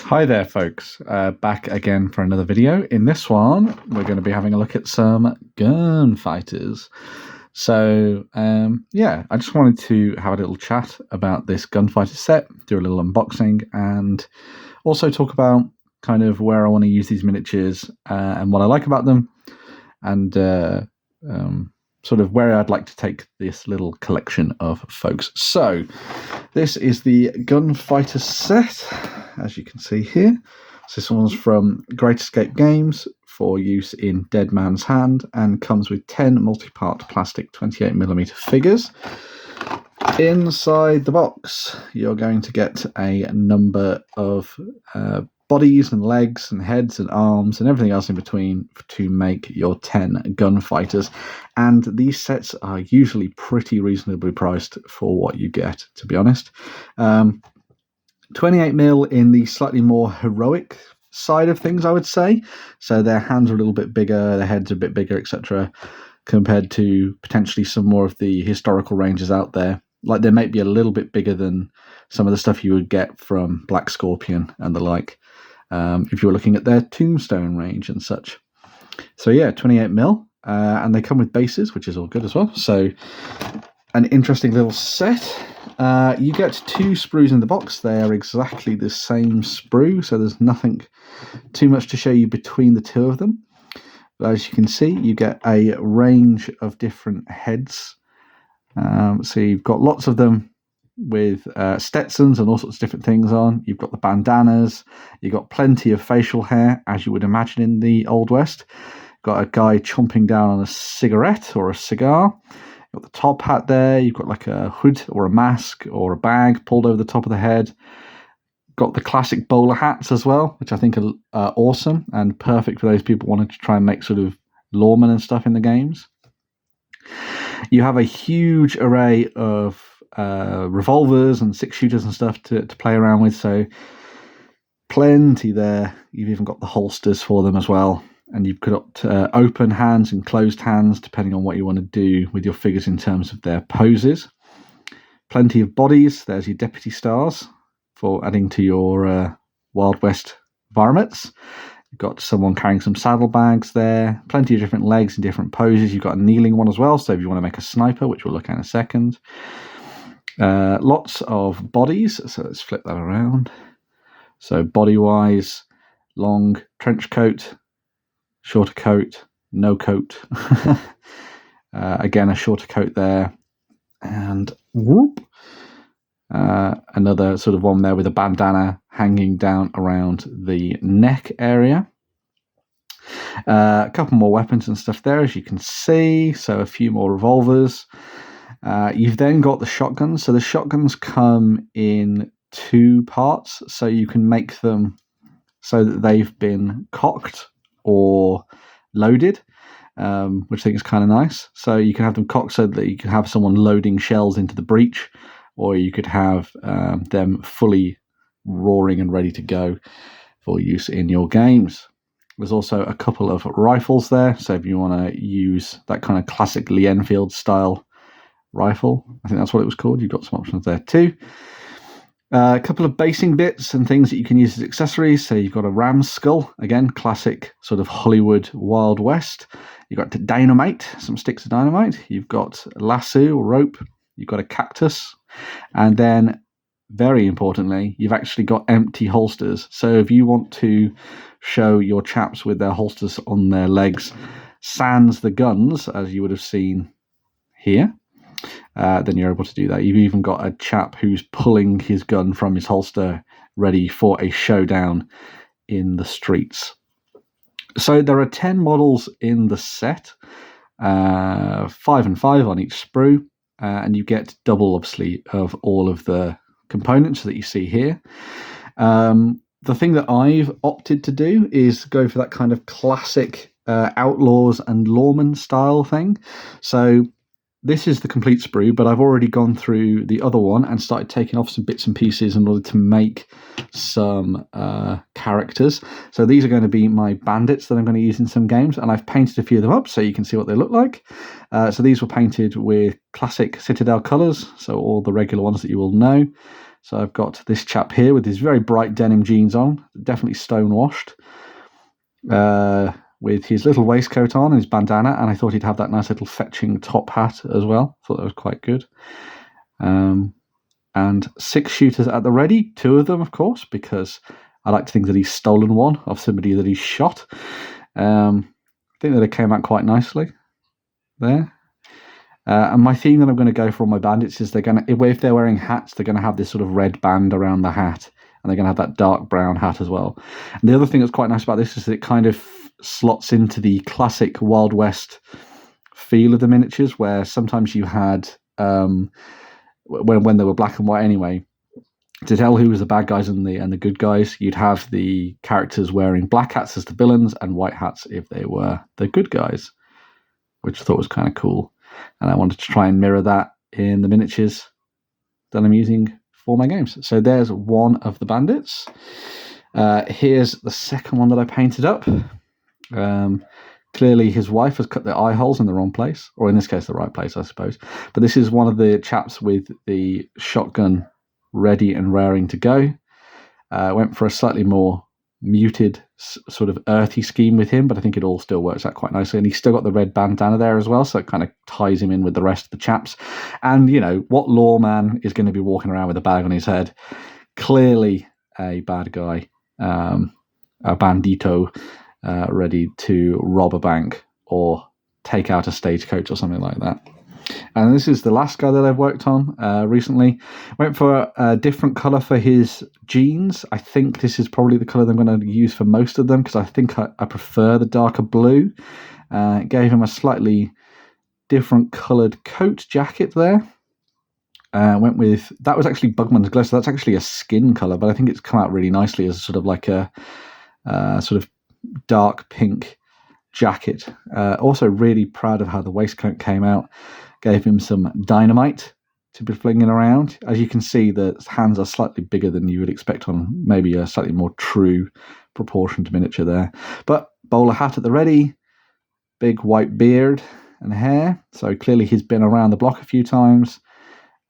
Hi there, folks. Back again for another video. In this one, we're going to be having a look at some Gunfighters. So, yeah, I just wanted to have a little chat about this Gunfighter set, do a little unboxing, and also talk about kind of where I want to use these miniatures and what I like about them, and sort of where I'd like to take this little collection of folks. So, this is the Gunfighter set, as you can see here. So this one's from Great Escape Games for use in Dead Man's Hand and comes with 10 multi-part plastic 28mm figures. Inside the box, you're going to get a number of bodies and legs and heads and arms and everything else in between to make your 10 Gunfighters. And these sets are usually pretty reasonably priced for what you get, to be honest. 28mm in the slightly more heroic side of things, I would say. So their hands are a little bit bigger, their heads are a bit bigger, etc., compared to potentially some more of the historical ranges out there. Like, they might be a little bit bigger than some of the stuff you would get from Black Scorpion and the like, if you were looking at their Tombstone range and such. So yeah, 28mm, and they come with bases, which is all good as well. So an interesting little set. You get 2 sprues in the box. They are exactly the same sprue, so there's nothing too much to show you between the two of them. But as you can see, you get a range of different heads. So you've got lots of them with Stetsons and all sorts of different things on. You've got the bandanas. You've got plenty of facial hair, as you would imagine in the Old West. Got a guy chomping down on a cigarette or a cigar. You've got the top hat there. You've got like a hood or a mask or a bag pulled over the top of the head. Got the classic bowler hats as well, which I think are awesome and perfect for those people wanting to try and make sort of lawmen and stuff in the games. You have a huge array of revolvers and 6-shooters and stuff to play around with, so plenty there. You've even got the holsters for them as well, and you've got open hands and closed hands depending on what you want to do with your figures in terms of their poses. Plenty of bodies. There's your deputy stars for adding to your Wild West varmints. You've got someone carrying some saddlebags there. Plenty of different legs and different poses. You've got a kneeling one as well, so if you want to make a sniper, which we'll look at in a second. Lots of bodies, so let's flip that around. So body-wise, long trench coat, shorter coat, no coat. Again, a shorter coat there. And whoop, another sort of one there with a bandana hanging down around the neck area. A couple more weapons and stuff there, as you can see. So a few more revolvers. You've then got the shotguns. So the shotguns come in 2 parts. So you can make them so that they've been cocked or loaded, which I think is kind of nice. So you can have them cocked so that you can have someone loading shells into the breech, or you could have them fully roaring and ready to go for use in your games. There's also a couple of rifles there, so if you want to use that kind of classic Lee Enfield style rifle, I think that's what it was called, you've got some options there too. A couple of basing bits and things that you can use as accessories. So you've got a ram's skull, again, classic sort of Hollywood Wild West. You've got dynamite, some sticks of dynamite. You've got lasso or rope. You've got a cactus. And then, very importantly, you've actually got empty holsters. So if you want to show your chaps with their holsters on their legs, sans the guns, as you would have seen here, then you're able to do that. You've even got a chap who's pulling his gun from his holster, ready for a showdown in the streets. So there are 10 models in the set, 5 and 5 on each sprue, and you get double, obviously, of all of the components that you see here. The thing that I've opted to do is go for that kind of classic outlaws and lawmen style thing. So this is the complete sprue, but I've already gone through the other one and started taking off some bits and pieces in order to make some characters. So these are going to be my bandits that I'm going to use in some games, and I've painted a few of them up so you can see what they look like. So these were painted with classic Citadel colours, so all the regular ones that you will know. So I've got this chap here with his very bright denim jeans on, definitely stonewashed, with his little waistcoat on and his bandana, and I thought he'd have that nice little fetching top hat as well. Thought that was quite good. And 6 shooters at the ready, 2 of them, of course, because I like to think that he's stolen one of somebody that he's shot. I think that it came out quite nicely there. And my theme that I'm going to go for all my bandits is if they're wearing hats, they're going to have this sort of red band around the hat, and they're going to have that dark brown hat as well. And the other thing that's quite nice about this is that it kind of slots into the classic Wild West feel of the miniatures, where sometimes you had, when they were black and white anyway, to tell who was the bad guys and the good guys, you'd have the characters wearing black hats as the villains and white hats if they were the good guys, which I thought was kind of cool. And I wanted to try and mirror that in the miniatures that I'm using for my games. So there's one of the bandits. Here's the second one that I painted up. Clearly his wife has cut the eye holes in the wrong place, or in this case the right place, I suppose. But this is one of the chaps with the shotgun ready and raring to go. Went for a slightly more muted, sort of earthy scheme with him, but I think it all still works out quite nicely. And he's still got the red bandana there as well, so it kind of ties him in with the rest of the chaps. And, you know, what lawman is going to be walking around with a bag on his head? Clearly a bad guy, a bandito, ready to rob a bank or take out a stagecoach or something like that. And this is the last guy that I've worked on recently. Went for a different colour for his jeans. I think this is probably the colour that I'm going to use for most of them, because I think I prefer the darker blue. Gave him a slightly different coloured coat jacket there. Went with, that was actually Bugman's Glow, so that's actually a skin colour, but I think it's come out really nicely as sort of like a sort of dark pink jacket. Also really proud of how the waistcoat came out. Gave him some dynamite to be flinging around. As you can see, the hands are slightly bigger than you would expect on maybe a slightly more true proportioned miniature there. But bowler hat at the ready, big white beard and hair. So clearly he's been around the block a few times.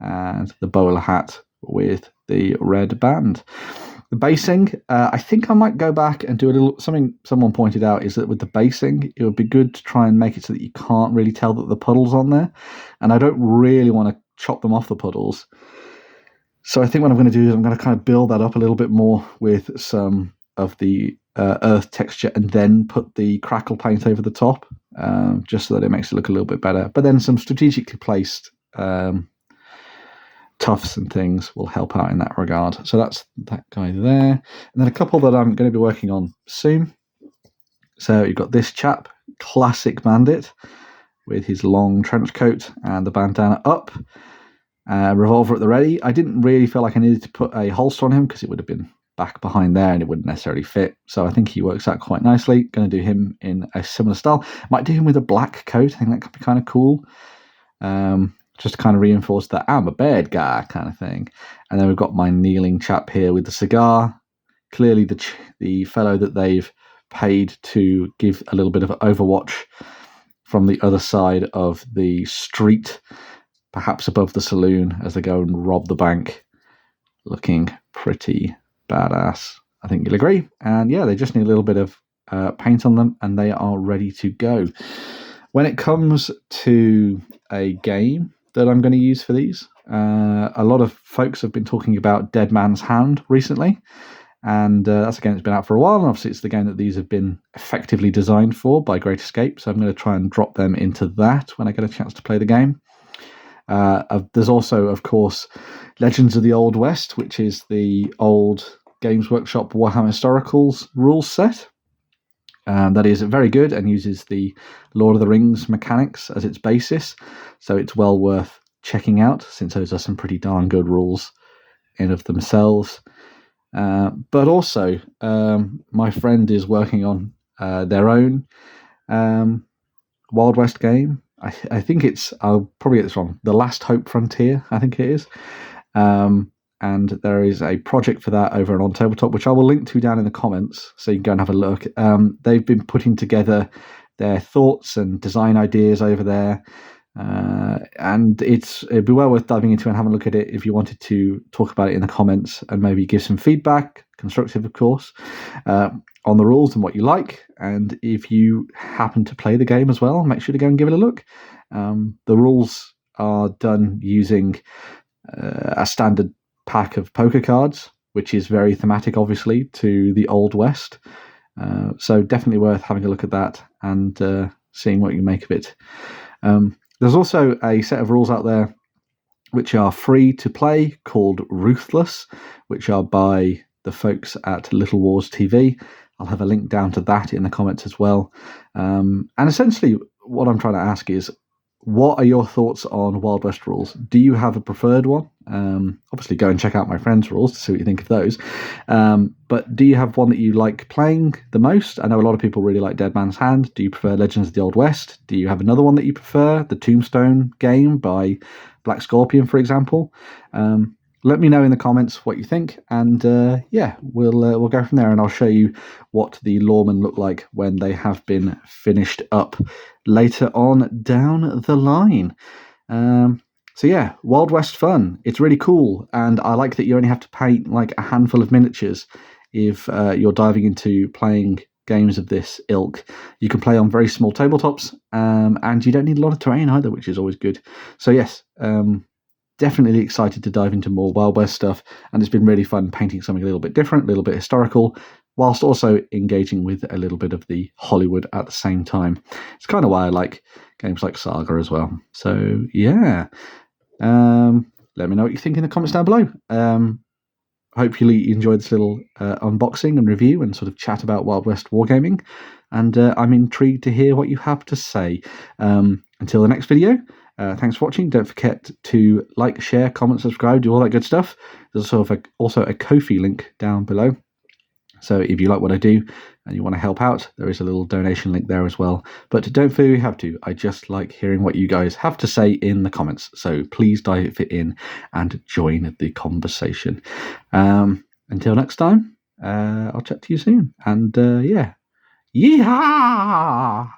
And the bowler hat with the red band. The basing, I think I might go back and do a little, something someone pointed out is that with the basing, it would be good to try and make it so that you can't really tell that the puddle's on there. And I don't really want to chop them off the puddles. So I think what I'm going to do is I'm going to kind of build that up a little bit more with some of the earth texture and then put the crackle paint over the top, just so that it makes it look a little bit better. But then some strategically placed tufts and things will help out in that regard. So that's that guy there. And then a couple that I'm going to be working on soon. So you've got this chap, classic bandit, with his long trench coat and the bandana up. Revolver at the ready. I didn't really feel like I needed to put a holster on him because it would have been back behind there and it wouldn't necessarily fit. So I think he works out quite nicely. Going to do him in a similar style. Might do him with a black coat. I think that could be kind of cool. Just to kind of reinforce that I'm a bad guy kind of thing. And then we've got my kneeling chap here with the cigar. Clearly the fellow that they've paid to give a little bit of Overwatch from the other side of the street, perhaps above the saloon as they go and rob the bank. Looking pretty badass, I think you'll agree. And yeah, they just need a little bit of paint on them and they are ready to go. When it comes to a game that I'm going to use for these, a lot of folks have been talking about Dead Man's Hand recently, and that's a game that's been out for a while, and obviously it's the game that these have been effectively designed for by Great Escape, so I'm going to try and drop them into that when I get a chance to play the game. There's also, of course, Legends of the Old West, which is the old Games Workshop Warhammer Historicals rules set. That is very good and uses the Lord of the Rings mechanics as its basis, so it's well worth checking out since those are some pretty darn good rules in of themselves. But also, my friend is working on their own Wild West game. I think it's, I'll probably get this wrong, The Last Hope Frontier, I think it is. And there is a project for that over on Tabletop, which I will link to down in the comments, so you can go and have a look. They've been putting together their thoughts and design ideas over there. And it'd be well worth diving into and having a look at it if you wanted to talk about it in the comments and maybe give some feedback, constructive, of course, on the rules and what you like. And if you happen to play the game as well, make sure to go and give it a look. The rules are done using a standard pack of poker cards, which is very thematic, obviously, to the Old West. So definitely worth having a look at that and seeing what you make of it. There's also a set of rules out there which are free to play called Ruthless, which are by the folks at Little Wars TV. I'll have a link down to that in the comments as well. And essentially what I'm trying to ask is, what are your thoughts on Wild West rules? Do you have a preferred one? Obviously, go and check out my friends' rules to see what you think of those. But do you have one that you like playing the most? I know a lot of people really like Dead Man's Hand. Do you prefer Legends of the Old West? Do you have another one that you prefer? The Tombstone game by Black Scorpion, for example. Let me know in the comments what you think, and we'll go from there, and I'll show you what the lawmen look like when they have been finished up later on down the line. So yeah, Wild West fun. It's really cool, and I like that you only have to paint like a handful of miniatures if you're diving into playing games of this ilk. You can play on very small tabletops, and you don't need a lot of terrain either, which is always good. So yes, definitely excited to dive into more Wild West stuff, and it's been really fun painting something a little bit different, a little bit historical, whilst also engaging with a little bit of the Hollywood at the same time. It's kind of why I like games like Saga as well. So yeah, let me know what you think in the comments down below. Hopefully you enjoyed this little unboxing and review and sort of chat about Wild West Wargaming, and I'm intrigued to hear what you have to say. Until the next video, thanks for watching. Don't forget to like, share, comment, subscribe, do all that good stuff. There's also a Ko-fi link down below. So if you like what I do and you want to help out, there is a little donation link there as well. But don't feel you have to. I just like hearing what you guys have to say in the comments. So please dive in and join the conversation. Until next time, I'll chat to you soon. And yeah, yeehaw!